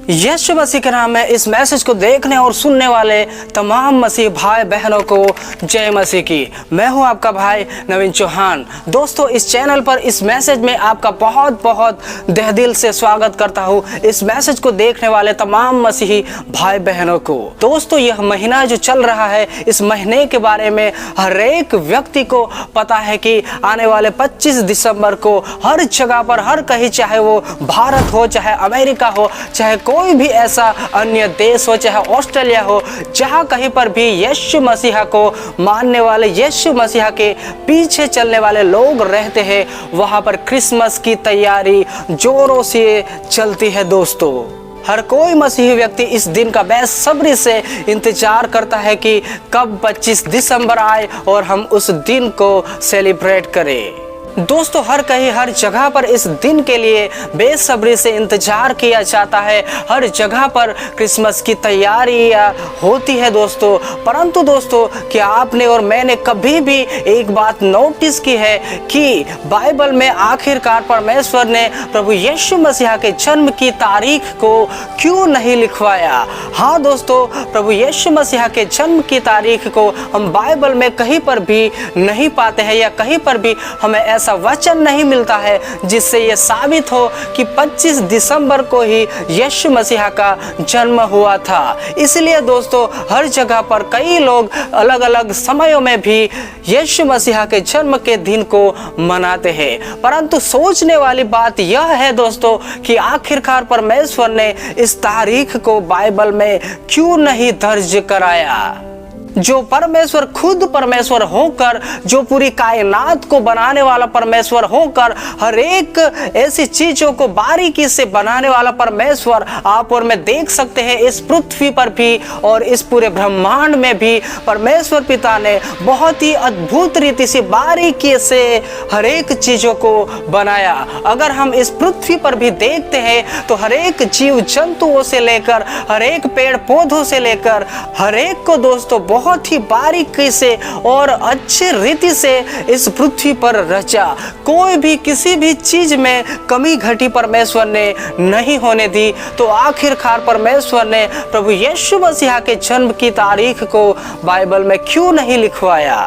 यीशु मसीह के नाम में इस मैसेज को देखने और सुनने वाले तमाम मसीह भाई बहनों को जय मसीह की। मैं हूं आपका भाई नवीन चौहान। दोस्तों, इस चैनल पर इस मैसेज में आपका बहुत बहुत तहे दिल से स्वागत करता हूं। इस मैसेज को देखने वाले तमाम मसीही भाई बहनों को। दोस्तों, यह महीना जो चल रहा है, इस महीने के बारे में हर एक व्यक्ति को पता है कि आने वाले 25 दिसंबर को हर जगह पर, हर कहीं, चाहे वो भारत हो, चाहे अमेरिका हो, चाहे कोई भी ऐसा अन्य देश हो, चाहे ऑस्ट्रेलिया हो, जहां कहीं पर भी यीशु मसीहा को मानने वाले, यीशु मसीहा के पीछे चलने वाले लोग रहते हैं, वहां पर क्रिसमस की तैयारी जोरों से चलती है। दोस्तों, हर कोई मसीही व्यक्ति इस दिन का बेसब्री से इंतजार करता है कि कब 25 दिसंबर आए और हम उस दिन को सेलिब्रेट करें। दोस्तों, हर कहीं, हर जगह पर इस दिन के लिए बेसब्री से इंतजार किया जाता है। हर जगह पर क्रिसमस की तैयारियां होती है दोस्तों। परंतु दोस्तों, क्या आपने और मैंने कभी भी एक बात नोटिस की है कि बाइबल में आखिरकार परमेश्वर ने प्रभु यीशु मसीहा के जन्म की तारीख को क्यों नहीं लिखवाया? हाँ दोस्तों, प्रभु यीशु मसीहा के जन्म की तारीख को हम बाइबल में कहीं पर भी नहीं पाते हैं, या कहीं पर भी हमें ऐसा वचन नहीं मिलता है जिससे यह साबित हो कि 25 दिसंबर को ही यीशु मसीहा का जन्म हुआ था। इसलिए दोस्तों, हर जगह पर कई लोग अलग अलग समयों में भी यीशु मसीहा के जन्म के दिन को मनाते हैं। परंतु सोचने वाली बात यह है दोस्तों कि आखिरकार परमेश्वर ने इस तारीख को बाइबल में क्यों नहीं दर्ज कराया? जो परमेश्वर खुद परमेश्वर होकर, जो पूरी कायनात को बनाने वाला परमेश्वर होकर, हर एक ऐसी चीजों को बारीकी से बनाने वाला परमेश्वर, आप और मैं देख सकते हैं इस पृथ्वी पर भी और इस पूरे ब्रह्मांड में भी परमेश्वर पिता ने बहुत ही अद्भुत रीति से, बारीकी से हर एक चीजों को बनाया। अगर हम इस पृथ्वी पर भी देखते हैं तो हर एक जीव जंतुओं से लेकर, हर एक पेड़ पौधों से लेकर, हर एक को दोस्तों बहुत ही बारीकी से और अच्छी रीति से इस पृथ्वी पर रचा। कोई भी किसी भी चीज में कमी घटी परमेश्वर ने नहीं होने दी। तो आखिरकार परमेश्वर ने प्रभु यीशु मसीहा के जन्म की तारीख को बाइबल में क्यों नहीं लिखवाया?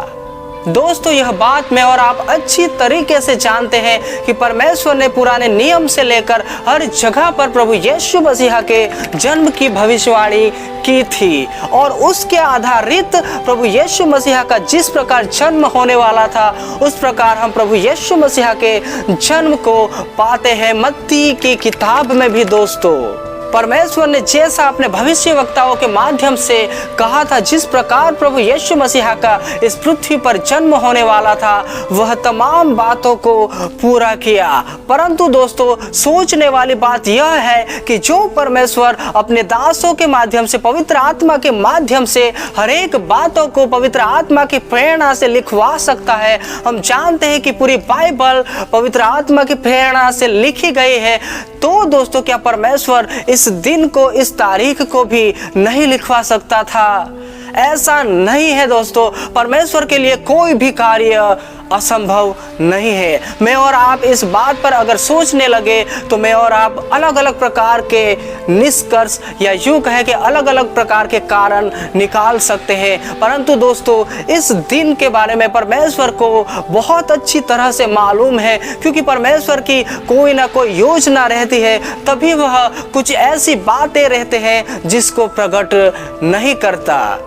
दोस्तों, यह बात मैं और आप अच्छी तरीके से जानते हैं कि परमेश्वर ने पुराने नियम से लेकर हर जगह पर प्रभु यीशु मसीहा के जन्म की भविष्यवाणी की थी, और उसके आधारित प्रभु यीशु मसीहा का जिस प्रकार जन्म होने वाला था, उस प्रकार हम प्रभु यीशु मसीहा के जन्म को पाते हैं मत्ती की किताब में भी। दोस्तों, परमेश्वर ने जैसा अपने भविष्यवक्ताओं के माध्यम से कहा था, जिस प्रकार प्रभु यीशु मसीहा का इस पृथ्वी पर जन्म होने वाला था, वह तमाम बातों को पूरा किया। परंतु दोस्तों, सोचने वाली बात यह है कि जो परमेश्वर अपने दासों के माध्यम से, पवित्र आत्मा के माध्यम से हर एक बातों को पवित्र आत्मा की प्रेरणा से लिखवा सकता है। हम जानते हैं कि पूरी बाइबल पवित्र आत्मा की प्रेरणा से लिखी गई है। तो दोस्तों, क्या परमेश्वर इस दिन को, इस तारीख को भी नहीं लिखवा सकता था? ऐसा नहीं है दोस्तों। परमेश्वर के लिए कोई भी कार्य असंभव नहीं है। मैं और आप इस बात पर अगर सोचने लगे तो मैं और आप अलग अलग प्रकार के निष्कर्ष, या यूं कहे कि अलग अलग प्रकार के कारण निकाल सकते हैं। परंतु दोस्तों, इस दिन के बारे में परमेश्वर को बहुत अच्छी तरह से मालूम है, क्योंकि परमेश्वर की कोई ना कोई योजना रहती है, तभी वह कुछ ऐसी बातें रहते हैं जिसको प्रकट नहीं करता।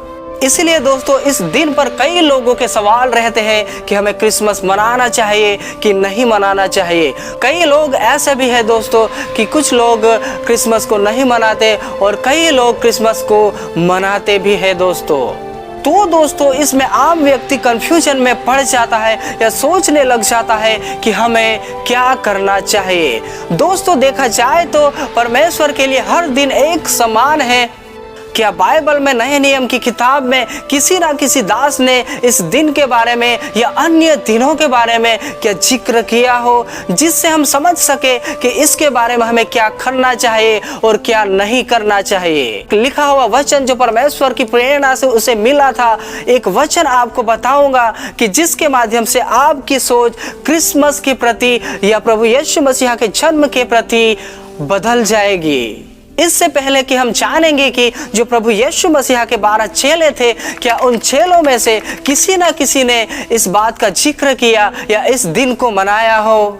इसलिए दोस्तों, इस दिन पर कई लोगों के सवाल रहते हैं कि हमें क्रिसमस मनाना चाहिए कि नहीं मनाना चाहिए। कई लोग ऐसे भी हैं दोस्तों कि कुछ लोग क्रिसमस को नहीं मनाते और कई लोग क्रिसमस को मनाते भी हैं दोस्तों। तो दोस्तों, इसमें आम व्यक्ति कंफ्यूजन में पड़ जाता है या सोचने लग जाता है कि हमें क्या करना चाहिए। दोस्तों, देखा जाए तो परमेश्वर के लिए हर दिन एक समान है। क्या बाइबल में नए नियम की किताब में किसी ना किसी दास ने इस दिन के बारे में या अन्य दिनों के बारे में क्या जिक्र किया हो, जिससे हम समझ सके कि इसके बारे में हमें क्या करना चाहिए और क्या नहीं करना चाहिए? लिखा हुआ वचन जो परमेश्वर की प्रेरणा से उसे मिला था, एक वचन आपको बताऊंगा कि जिसके माध्यम से आपकी सोच क्रिसमस के प्रति या प्रभु यीशु मसीहा के जन्म के प्रति बदल जाएगी। इससे पहले कि हम जानेंगे कि जो प्रभु यीशु मसीह के 12 चेले थे, क्या उन चेलों में से किसी न किसी ने इस बात का जिक्र किया या इस दिन को मनाया हो।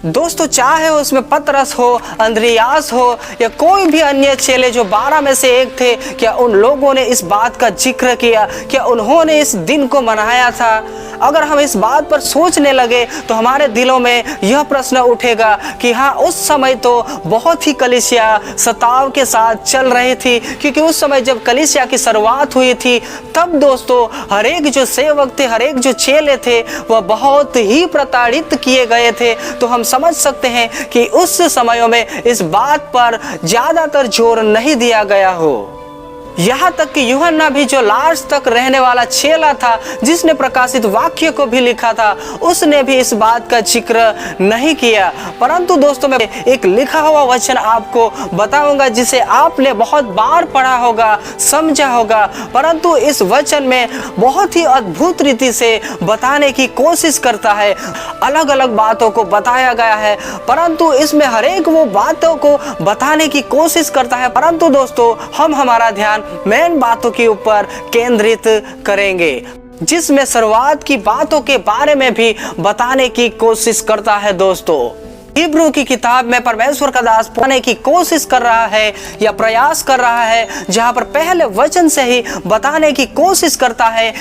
दोस्तों, चाहे उसमें पतरस हो, अंद्रियास हो या कोई भी अन्य चेले जो 12 में से एक थे, क्या उन लोगों ने इस बात का जिक्र किया? क्या उन्होंने इस दिन को मनाया था? अगर हम इस बात पर सोचने लगे तो हमारे दिलों में यह प्रश्न उठेगा कि हाँ, उस समय तो बहुत ही कलीसिया सताव के साथ चल रही थी, क्योंकि उस समय जब कलीसिया की शुरुआत हुई थी तब दोस्तों हर एक जो सेवक थे, हर एक जो चेले थे, वह बहुत ही प्रताड़ित किए गए थे। तो हम समझ सकते हैं कि उस समयों में इस बात पर ज्यादातर जोर नहीं दिया गया हो। यहाँ तक कि यूहन्ना भी, जो लास्ट तक रहने वाला चेला था, जिसने प्रकाशित वाक्य को भी लिखा था, उसने भी इस बात का जिक्र नहीं किया। परंतु दोस्तों, मैं एक लिखा हुआ वचन आपको बताऊंगा जिसे आपने बहुत बार पढ़ा होगा, समझा होगा, परंतु इस वचन में बहुत ही अद्भुत रीति से बताने की कोशिश करता है। अलग अलग बातों को बताया गया है, परंतु इसमें हर एक वो बातों को बताने की कोशिश करता है। परंतु दोस्तों, हम हमारा ध्यान मेन बातों के ऊपर केंद्रित करेंगे, जिसमें शुरुआत की बातों के बारे में भी बताने की कोशिश करता है। दोस्तों, हिब्रू की किताब में परमेश्वर का दास पाने की कोशिश कर रहा है या प्रयास कर रहा है, जहां पर पहले वचन से ही बताने की कोशिश करता है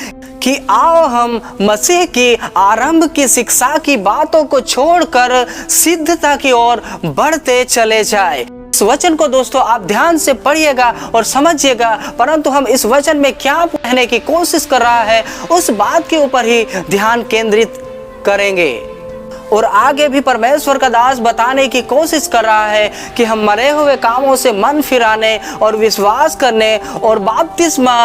कि आओ हम मसीह की आरंभ की शिक्षा की बातों को छोड़कर सिद्धता की ओर बढ़ते चले जाए। इस वचन को दोस्तों आप ध्यान से पढ़िएगा और समझिएगा, परंतु हम इस वचन में क्या कहने की कोशिश कर रहा है उस बात के ऊपर ही ध्यान केंद्रित करेंगे। और आगे भी परमेश्वर का दास बताने की कोशिश कर रहा है कि हम मरे हुए कामों से मन फिराने और विश्वास करने और बपतिस्मा,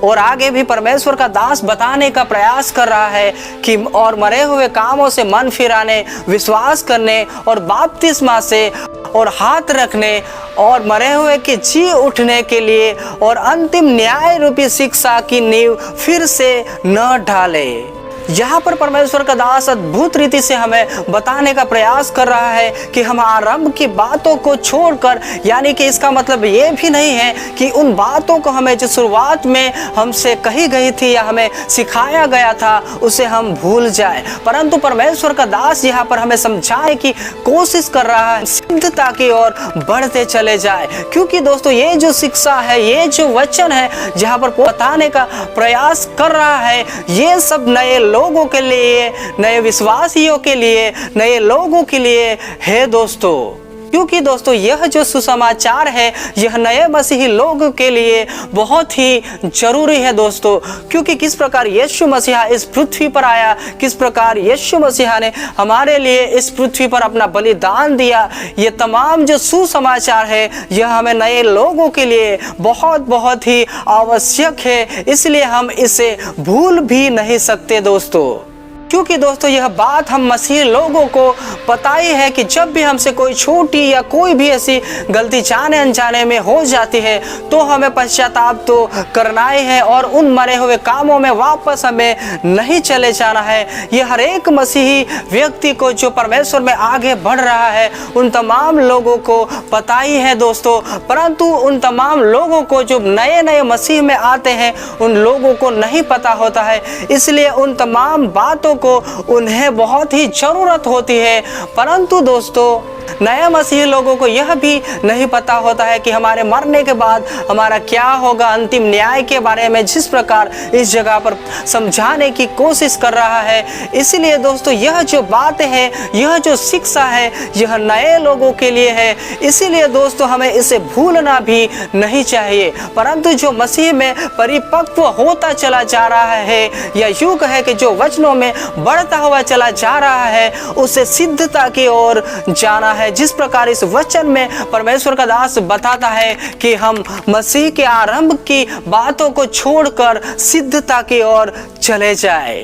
और आगे भी परमेश्वर का दास बताने का प्रयास कर रहा है कि और मरे हुए कामों से मन फिराने, विश्वास करने और बपतिस्मा से और हाथ रखने और मरे हुए के जी उठने के लिए और अंतिम न्याय रूपी शिक्षा की नींव फिर से न डाले। यहाँ पर परमेश्वर का दास अद्भुत रीति से हमें बताने का प्रयास कर रहा है कि हम आरंभ की बातों को छोड़कर, यानी कि इसका मतलब ये भी नहीं है कि उन बातों को हमें जो शुरुआत में हमसे कही गई थी या हमें सिखाया गया था उसे हम भूल जाए, परंतु परमेश्वर का दास यहाँ पर हमें समझाने की कोशिश कर रहा है सिद्धता की ओर बढ़ते चले जाए। क्योंकि दोस्तों, ये जो शिक्षा है, ये जो वचन है जहाँ पर बताने का प्रयास कर रहा है, ये सब नए लोगों के लिए, नए विश्वासियों के लिए, नए लोगों के लिए है दोस्तों। क्योंकि दोस्तों, यह जो सुसमाचार है यह नए मसीही लोगों के लिए बहुत ही जरूरी है दोस्तों। क्योंकि किस प्रकार यीशु मसीहा इस पृथ्वी पर आया, किस प्रकार यीशु मसीहा ने हमारे लिए इस पृथ्वी पर अपना बलिदान दिया, ये तमाम जो सुसमाचार है यह हमें नए लोगों के लिए बहुत बहुत ही आवश्यक है। इसलिए हम इसे भूल भी नहीं सकते दोस्तों। क्योंकि दोस्तों, यह बात हम मसीह लोगों को पता ही है कि जब भी हमसे कोई छोटी या कोई भी ऐसी गलती जाने अनजाने में हो जाती है तो हमें पश्चाताप तो करना ही है और उन मरे हुए कामों में वापस हमें नहीं चले जाना है। यह हर एक मसीही व्यक्ति को जो परमेश्वर में आगे बढ़ रहा है उन तमाम लोगों को पता ही है दोस्तों। परंतु उन तमाम लोगों को जो नए नए मसीह में आते हैं उन लोगों को नहीं पता होता है, इसलिए उन तमाम बातों को उन्हें बहुत ही जरूरत होती है। परंतु दोस्तों, नए मसीही लोगों को यह भी नहीं पता होता है कि हमारे मरने के बाद हमारा क्या होगा, अंतिम न्याय के बारे में जिस प्रकार इस जगह पर समझाने की कोशिश कर रहा है। इसलिए दोस्तों, यह जो बातें हैं, यह जो शिक्षा है, यह नए लोगों के लिए है। इसीलिए दोस्तों, हमें इसे भूलना भी नहीं चाहिए। परंतु जो मसीह में परिपक्व होता चला जा रहा है या यूं कहे कि जो वचनों में बढ़ता हुआ चला जा रहा है, उसे सिद्धता की ओर जाना है। जिस प्रकार इस वचन में परमेश्वर का दास बताता है कि हम मसीह के आरंभ की बातों को छोड़कर सिद्धता की ओर चले जाए।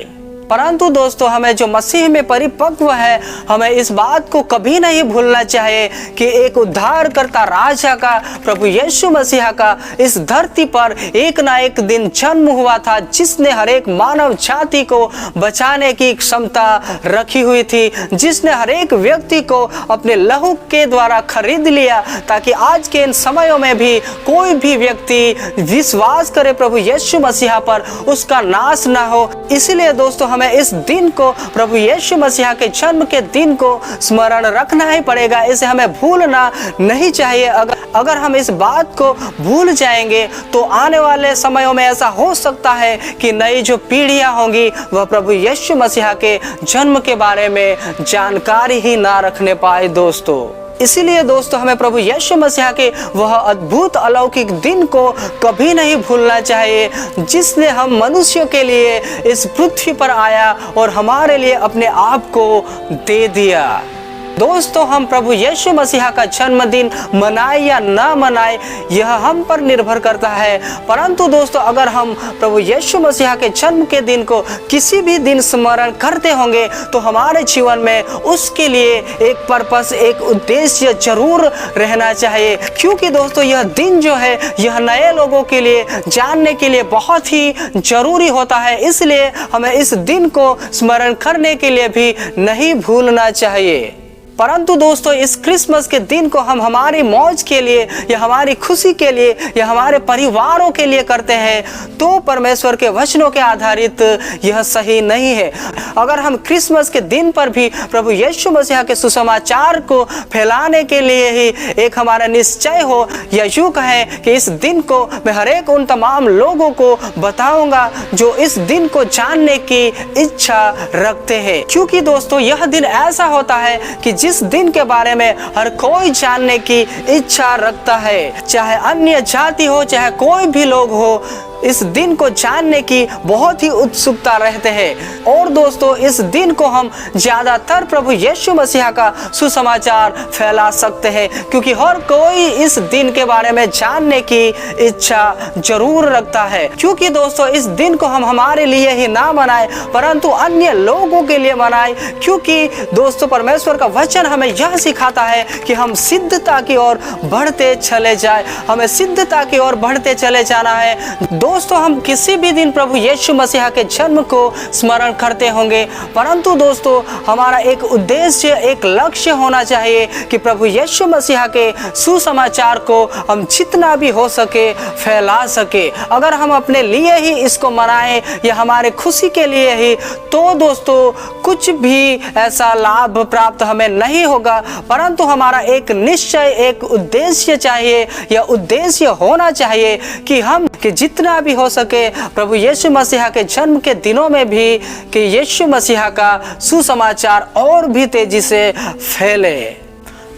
परंतु दोस्तों हमें जो मसीह में परिपक्व है, हमें इस बात को कभी नहीं भूलना चाहिए कि एक उद्धारकर्ता राजा का, प्रभु यीशु मसीह का इस धरती पर एक ना एक दिन जन्म हुआ था, जिसने हर एक मानव जाति को बचाने की क्षमता रखी हुई थी, जिसने हर एक व्यक्ति को अपने लहू के द्वारा खरीद लिया, ताकि आज के इन समयों में भी कोई भी व्यक्ति विश्वास करे प्रभु यीशु मसीह पर, उसका नाश ना हो। इसलिए दोस्तों हमें इस दिन को, प्रभु यीशु मसीह के जन्म के दिन को स्मरण रखना ही पड़ेगा। इसे हमें भूलना नहीं चाहिए। अगर हम इस बात को भूल जाएंगे तो आने वाले समयों में ऐसा हो सकता है कि नई जो पीढ़ियां होंगी वह प्रभु यीशु मसीह के जन्म के बारे में जानकारी ही ना रखने पाए दोस्तों। इसीलिए दोस्तों हमें प्रभु यीशु मसीह के वह अद्भुत अलौकिक दिन को कभी नहीं भूलना चाहिए, जिसने हम मनुष्यों के लिए इस पृथ्वी पर आया और हमारे लिए अपने आप को दे दिया। दोस्तों हम प्रभु यीशु मसीह का जन्मदिन मनाए या ना मनाए यह हम पर निर्भर करता है, परंतु दोस्तों अगर हम प्रभु यीशु मसीह के जन्म के दिन को किसी भी दिन स्मरण करते होंगे तो हमारे जीवन में उसके लिए एक पर्पस, एक उद्देश्य जरूर रहना चाहिए। क्योंकि दोस्तों यह दिन जो है यह नए लोगों के लिए जानने के लिए बहुत ही जरूरी होता है, इसलिए हमें इस दिन को स्मरण करने के लिए भी नहीं भूलना चाहिए। परंतु दोस्तों इस क्रिसमस के दिन को हम हमारी मौज के लिए या हमारी खुशी के लिए या हमारे परिवारों के लिए करते हैं तो परमेश्वर के वचनों के आधारित यह सही नहीं है। अगर हम क्रिसमस के दिन पर भी प्रभु यीशु मसीह के सुसमाचार को फैलाने के लिए ही एक हमारा निश्चय हो, या यूं कहें कि इस दिन को मैं हर एक उन तमाम लोगों को बताऊंगा जो इस दिन को जानने की इच्छा रखते हैं, क्योंकि दोस्तों यह दिन ऐसा होता है कि जिस दिन के बारे में हर कोई जानने की इच्छा रखता है, चाहे अन्य जाति हो चाहे कोई भी लोग हो, इस दिन को जानने की बहुत ही उत्सुकता रहते हैं। और दोस्तों इस दिन को हम ज्यादातर प्रभु यीशु मसीह का सुसमाचार फैला सकते हैं, क्योंकि हर कोई इस दिन के बारे में जानने की इच्छा जरूर रखता है। क्योंकि दोस्तों इस दिन को हम हमारे लिए ही ना मनाए परंतु अन्य लोगों के लिए मनाए, क्योंकि दोस्तों परमेश्वर का वचन हमें यह सिखाता है कि हम सिद्धता की ओर बढ़ते चले जाए, हमें सिद्धता की ओर बढ़ते चले जाना है। दोस्तों हम किसी भी दिन प्रभु यीशु मसीह के जन्म को स्मरण करते होंगे, परंतु दोस्तों हमारा एक उद्देश्य, एक लक्ष्य होना चाहिए कि प्रभु यीशु मसीह के सुसमाचार को हम जितना भी हो सके फैला सके। अगर हम अपने लिए ही इसको मनाएं या हमारे खुशी के लिए ही, तो दोस्तों कुछ भी ऐसा लाभ प्राप्त हमें नहीं होगा, परंतु हमारा एक निश्चय, एक उद्देश्य चाहिए, या उद्देश्य होना चाहिए कि हम कि जितना भी हो सके प्रभु यीशु मसीह के जन्म के दिनों में भी कि यीशु मसीह का सुसमाचार और भी तेजी से फैले।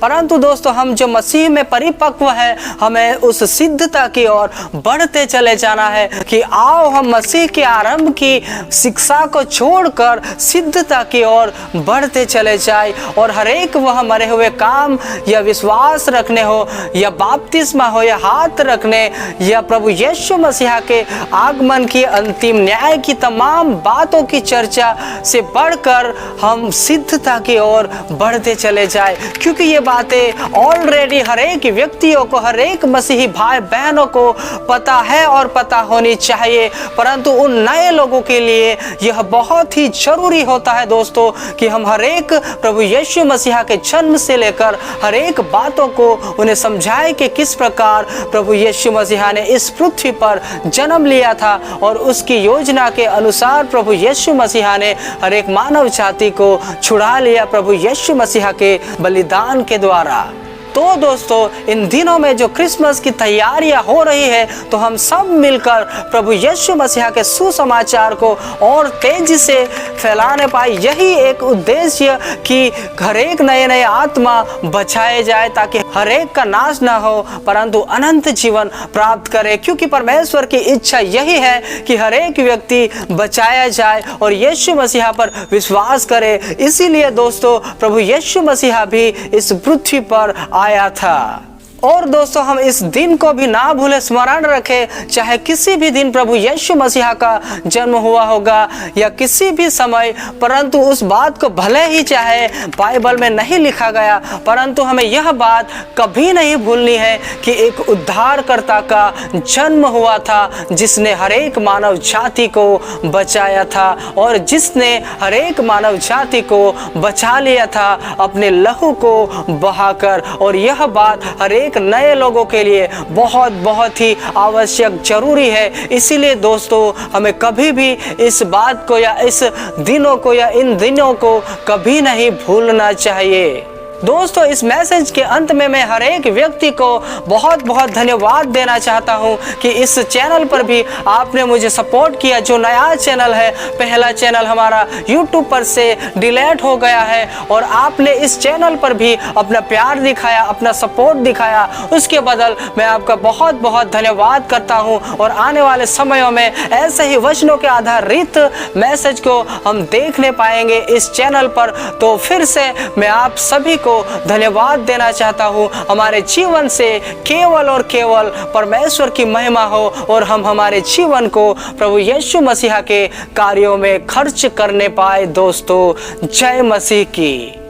परंतु दोस्तों हम जो मसीह में परिपक्व है, हमें उस सिद्धता की ओर बढ़ते चले जाना है कि आओ हम मसीह के आरंभ की शिक्षा को छोड़कर सिद्धता की ओर बढ़ते चले जाए, और हर एक वह मरे हुए काम या विश्वास रखने हो या बपतिस्मा हो या हाथ रखने या प्रभु यीशु मसीह के आगमन की अंतिम न्याय की तमाम बातों की चर्चा से बढ़कर हम सिद्धता की ओर बढ़ते चले जाए, क्योंकि ये बातें ऑलरेडी हर एक व्यक्तियों को, हर एक मसीही भाई बहनों को पता है और पता होनी चाहिए। परंतु उन नए लोगों के लिए यह बहुत ही जरूरी होता है दोस्तों कि हम हर एक प्रभु यीशु मसीह के जन्म से लेकर हर एक बातों को उन्हें समझाए कि किस प्रकार प्रभु यीशु मसीह ने इस पृथ्वी पर जन्म लिया था, और उसकी योजना के अनुसार प्रभु यीशु मसीह ने हर एक मानव जाति को छुड़ा लिया प्रभु यीशु मसीह के बलिदान के द्वारा। तो दोस्तों इन दिनों में जो क्रिसमस की तैयारियां हो रही है, तो हम सब मिलकर प्रभु यीशु मसीह के सुसमाचार को और तेजी से फैलाने पाए। यही एक उद्देश्य कि हर एक नए आत्मा बचाए जाए, ताकि हर एक का नाश ना हो परंतु अनंत जीवन प्राप्त करे। क्योंकि परमेश्वर की इच्छा यही है कि हर एक व्यक्ति बचाया जाए और यीशु मसीह पर विश्वास करे। इसीलिए दोस्तों प्रभु यीशु मसीह भी इस पृथ्वी पर आया था। और दोस्तों हम इस दिन को भी ना भूले, स्मरण रखें, चाहे किसी भी दिन प्रभु यीशु मसीहा का जन्म हुआ होगा या किसी भी समय, परंतु उस बात को भले ही चाहे बाइबल में नहीं लिखा गया, परंतु हमें यह बात कभी नहीं भूलनी है कि एक उद्धारकर्ता का जन्म हुआ था जिसने हरेक मानव जाति को बचाया था और जिसने हरेक मानव जाति को बचा लिया था अपने लहू को बहाकर। और यह बात हरेक नए लोगों के लिए बहुत बहुत ही आवश्यक जरूरी है। इसीलिए दोस्तों हमें कभी भी इस बात को या इस दिनों को या इन दिनों को कभी नहीं भूलना चाहिए। दोस्तों इस मैसेज के अंत में मैं हर एक व्यक्ति को बहुत बहुत धन्यवाद देना चाहता हूं कि इस चैनल पर भी आपने मुझे सपोर्ट किया। जो नया चैनल है, पहला चैनल हमारा YouTube पर से डिलीट हो गया है और आपने इस चैनल पर भी अपना प्यार दिखाया, अपना सपोर्ट दिखाया, उसके बदल मैं आपका बहुत बहुत धन्यवाद करता हूं। और आने वाले समयों में ऐसे ही वचनों के आधारित मैसेज को हम देखने पाएंगे इस चैनल पर। तो फिर से मैं आप सभी को धन्यवाद देना चाहता हूं। हमारे जीवन से केवल और केवल परमेश्वर की महिमा हो और हम हमारे जीवन को प्रभु यीशु मसीहा के कार्यों में खर्च करने पाए। दोस्तों जय मसीह की।